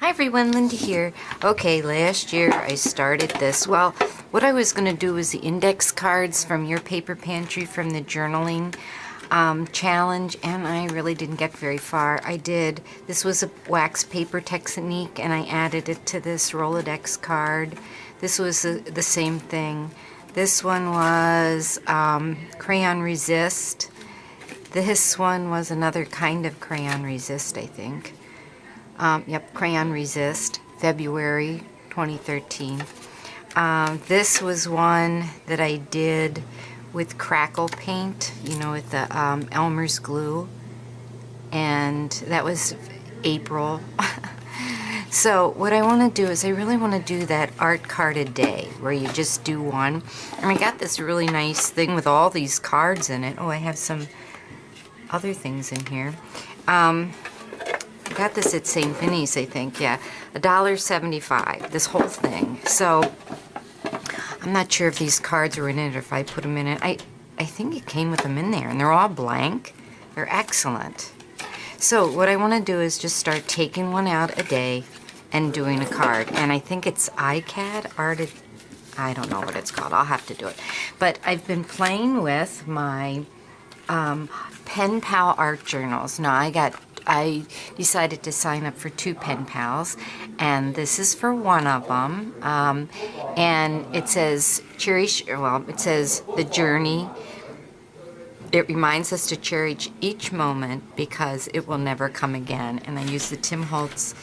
Hi everyone, Linda here. Okay, last year I started this. Well, what I was going to do was the index cards from your paper pantry from the journaling challenge, and I really didn't get very far. This was a wax paper technique, and I added it to this Rolodex card. This was the same thing. This one was crayon resist. This one was another kind of crayon resist, I think. Yep, crayon resist, February 2013. This was one that I did with crackle paint, you know, with the Elmer's glue, and that was April. So what I want to do is I really want to do that art card a day where you just do one. And I got this really nice thing with all these cards in it. Oh, I have some other things in here. I got this at St. Vinny's, I think, yeah. $1.75, this whole thing. So I'm not sure if these cards were in it or if I put them in it. I think it came with them in there, and they're all blank. They're excellent. So what I want to do is just start taking one out a day and doing a card. And I think it's ICAD, I don't know what it's called. I'll have to do it. But I've been playing with my Pen Pal art journals. Now I decided to sign up for 2 pen pals, and this is for one of them. And it says it says the journey. It reminds us to cherish each moment because it will never come again. And I use the Tim Holtz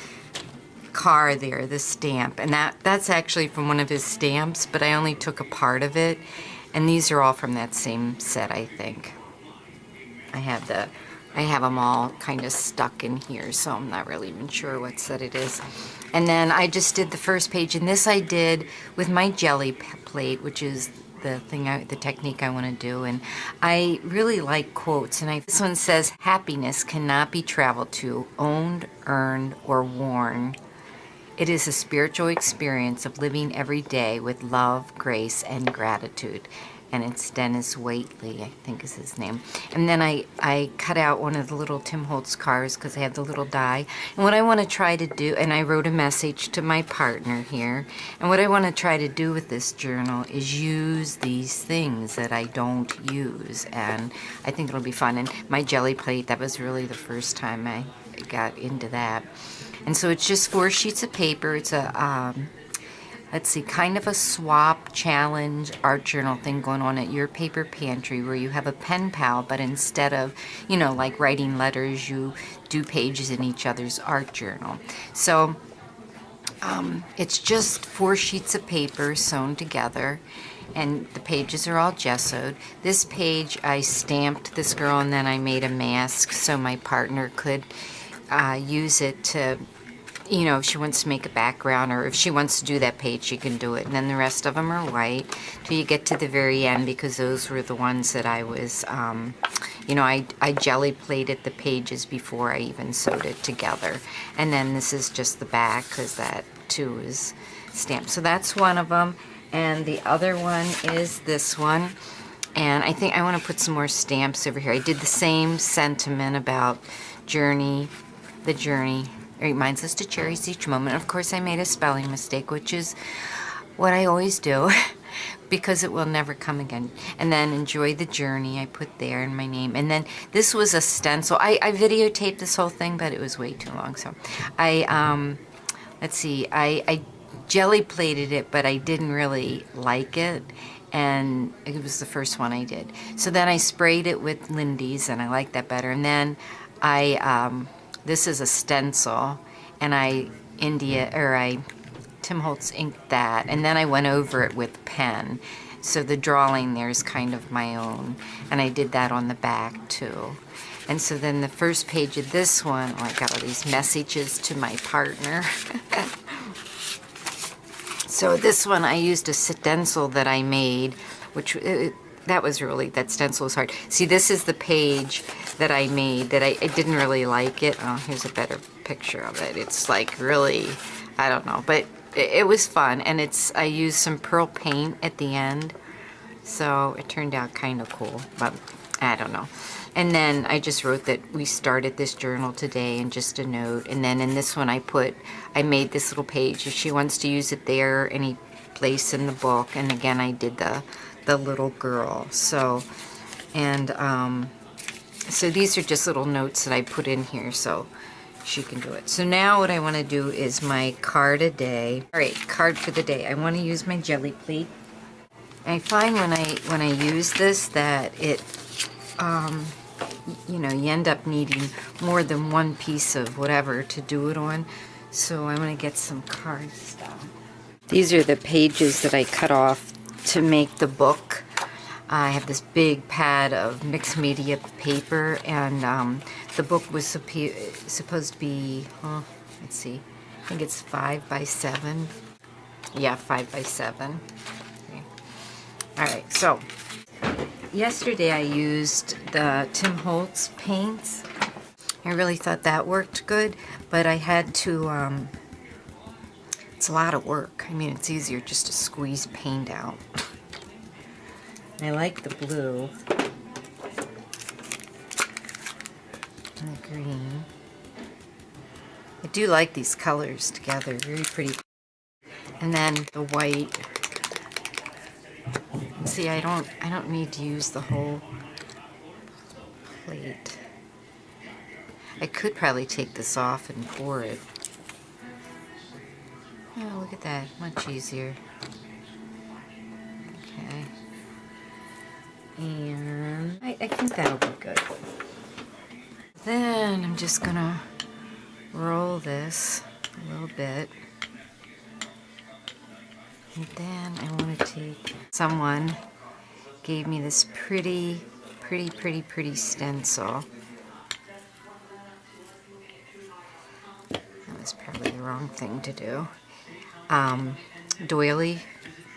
car there, the stamp, and that's actually from one of his stamps, but I only took a part of it. And these are all from that same set, I think. I have them all kind of stuck in here, so I'm not really even sure what set it is. And then I just did the first page, and this I did with my jelly plate, which is the technique I want to do. And I really like quotes, and this one says, "Happiness cannot be traveled to, owned, earned, or worn. It is a spiritual experience of living every day with love, grace, and gratitude." And it's Dennis Waitley, I think is his name. And then I cut out one of the little Tim Holtz cards because I have the little die. And what I want to try to do, and I wrote a message to my partner here, and what I want to try to do with this journal is use these things that I don't use, and I think it'll be fun. And my jelly plate, that was really the first time I got into that. And so it's just 4 sheets of paper. It's a let's see, kind of a swap challenge art journal thing going on at your paper pantry where you have a pen pal, but instead of, you know, like writing letters, you do pages in each other's art journal. So it's just 4 sheets of paper sewn together, and the pages are all gessoed. This page I stamped this girl, and then I made a mask so my partner could use it to, you know, if she wants to make a background, or if she wants to do that page, she can do it. And then the rest of them are white till you get to the very end, because those were the ones that I was, you know, I jelly plated the pages before I even sewed it together. And then this is just the back, because that too is stamped. So that's one of them. And the other one is this one. And I think I want to put some more stamps over here. I did the same sentiment about journey, the journey. It reminds us to cherish each moment. Of course, I made a spelling mistake, which is what I always do, because it will never come again. And then enjoy the journey, I put there in my name. And then this was a stencil. I videotaped this whole thing, but it was way too long. So let's see, I jelly plated it, but I didn't really like it. And it was the first one I did. So then I sprayed it with Lindy's, and I like that better. And then this is a stencil, and I Tim Holtz inked that, and then I went over it with pen. So the drawing there is kind of my own, and I did that on the back too. And so then the first page of this one, I got all these messages to my partner. So this one I used a stencil that I made, which that stencil was hard. See, this is the page that I made that I didn't really like it. Oh, here's a better picture of it. It's like really, I don't know, but it was fun. And I used some pearl paint at the end, so it turned out kind of cool, but I don't know. And then I just wrote that we started this journal today and just a note. And then in this one I made this little page if she wants to use it there, any place in the book. And again, I did the little girl. So, and so these are just little notes that I put in here so she can do it. So now what I want to do is my card a day. All right, card for the day. I want to use my jelly plate. I find when I use this that it, you know, you end up needing more than one piece of whatever to do it on. So I want to get some card stuff. These are the pages that I cut off to make the book. I have this big pad of mixed media paper, and the book was supposed to be, let's see, I think it's 5 by 7. Yeah, 5 by 7. Okay. All right, so yesterday I used the Tim Holtz paints. I really thought that worked good, but I had to, it's a lot of work. I mean, it's easier just to squeeze paint out. I like the blue and the green. I do like these colors together, very pretty. And then the white. See, I don't need to use the whole plate. I could probably take this off and pour it. Oh, look at that, much easier. Okay. And I think that'll be good. Then I'm just gonna roll this a little bit. And then I want to take, someone gave me this pretty stencil. That was probably the wrong thing to do. Doily,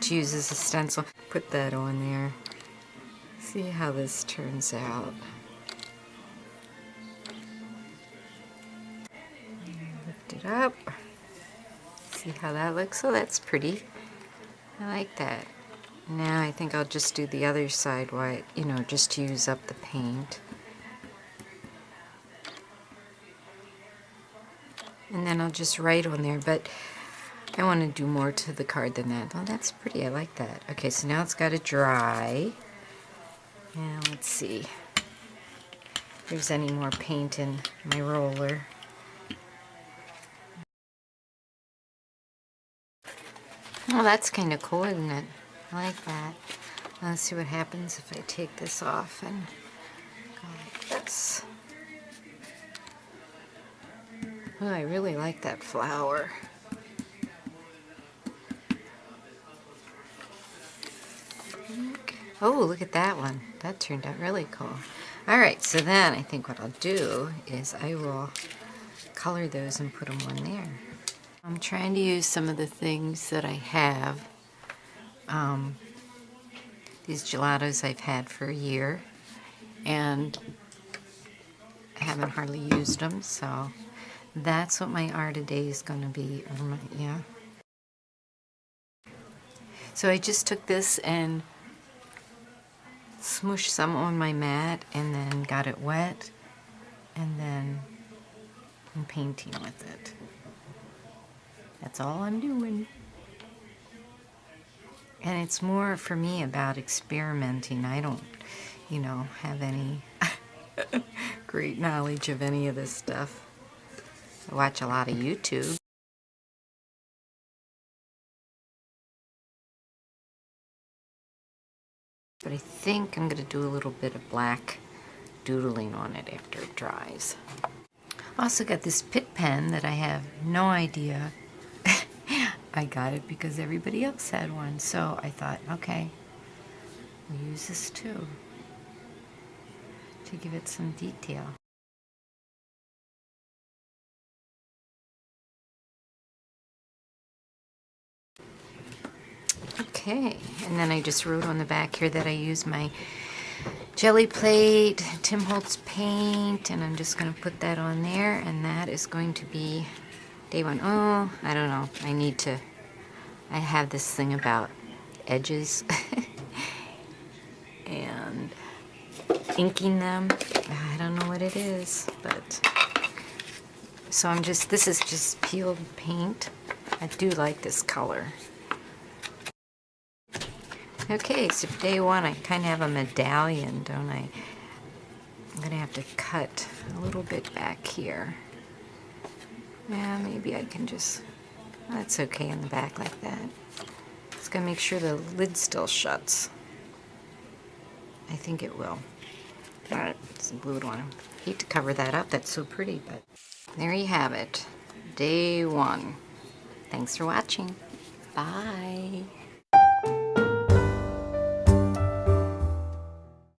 to use as a stencil. Put that on there. See how this turns out. Lift it up. See how that looks? Oh, that's pretty. I like that. Now I think I'll just do the other side, you know, just to use up the paint. And then I'll just write on there, but I want to do more to the card than that. Oh, that's pretty. I like that. Okay, so now it's got to dry. Now let's see if there's any more paint in my roller. Oh, that's kind of cool, isn't it? I like that. Let's see what happens if I take this off and go like this. Oh, I really like that flower. Oh, look at that one. That turned out really cool. Alright, so then I think what I'll do is I will color those and put them on there. I'm trying to use some of the things that I have. These gelatos I've had for a year, and I haven't hardly used them, so that's what my art a day is going to be. Yeah. So I just took this and smooshed some on my mat and then got it wet, and then I'm painting with it. That's all I'm doing. And it's more for me about experimenting. I don't, you know, have any great knowledge of any of this stuff. I watch a lot of YouTube. But I think I'm going to do a little bit of black doodling on it after it dries. I also got this Pitt pen that I have no idea. I got it because everybody else had one, so I thought, okay, we'll use this too to give it some detail. Okay, and then I just wrote on the back here that I use my jelly plate, Tim Holtz paint, and I'm just going to put that on there, and that is going to be day one. Oh, I don't know. I have this thing about edges. And inking them. I don't know what it is, but so this is just peeled paint. I do like this color. Okay, so day one, I kind of have a medallion, don't I? I'm gonna have to cut a little bit back here. Yeah, maybe I can just, that's okay in the back like that. Just gotta make sure the lid still shuts. I think it will. Alright, some glued on. Hate to cover that up, that's so pretty, but there you have it. Day one. Thanks for watching. Bye.